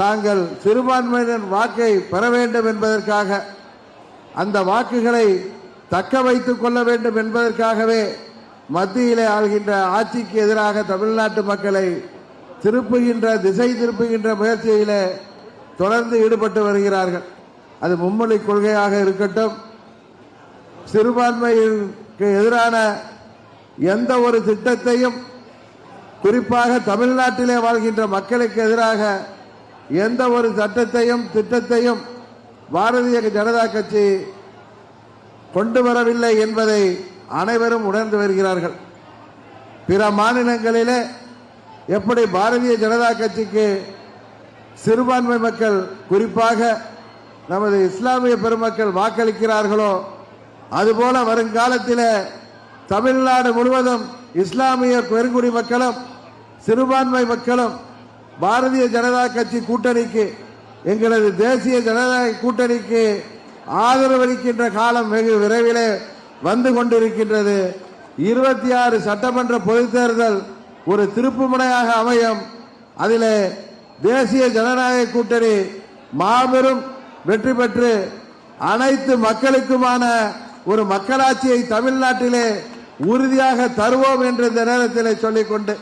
தாங்கள் சிறுபான்மையினர் வாக்கை பெற வேண்டும் என்பதற்காக, அந்த வாக்குகளை தக்க வைத்துக் கொள்ள வேண்டும் என்பதற்காகவே மத்தியிலே ஆள்கின்ற ஆட்சிக்கு எதிராக தமிழ்நாட்டு மக்களை திசை திருப்புகின்ற முயற்சியிலே தொடர்ந்து ஈடுபட்டு வருகிறார்கள். அது மும்மொழி கொள்கையாக இருக்கட்டும், சிறுபான்மைக்கு எதிரான எந்த ஒரு திட்டத்தையும், குறிப்பாக தமிழ்நாட்டிலே வாழ்கின்ற மக்களுக்கு எதிராக எந்த ஒரு சட்டத்தையும் திட்டத்தையும் பாரதிய ஜனதா கட்சி கொண்டு வரவில்லை என்பதை அனைவரும் உணர்ந்து வருகிறார்கள். பிற மாநிலங்களிலே எப்படி பாரதிய ஜனதா கட்சிக்கு சிறுபான்மை மக்கள், குறிப்பாக நமது இஸ்லாமிய பெருமக்கள் வாக்களிக்கிறார்களோ, அதுபோல வருங்காலத்தில் தமிழ்நாடு முழுவதும் இஸ்லாமிய பெருங்குடி மக்களும் சிறுபான்மை மக்களும் பாரதிய ஜனதா கட்சி கூட்டணிக்கு, எங்களது தேசிய ஜனநாயக கூட்டணிக்கு ஆதரவளிக்கின்ற காலம் வெகு விரைவிலே வந்து கொண்டிருக்கின்றது. 26 சட்டமன்ற பொதுத் தேர்தல் ஒரு திருப்பு முனையாக அமையும். அதிலே தேசிய ஜனநாயக கூட்டணி மாபெரும் வெற்றி பெற்று அனைத்து மக்களுக்குமான ஒரு மக்களாட்சியை தமிழ்நாட்டிலே உறுதியாக தருவோம் என்று இந்த நேரத்தில் சொல்லிக்கொண்டு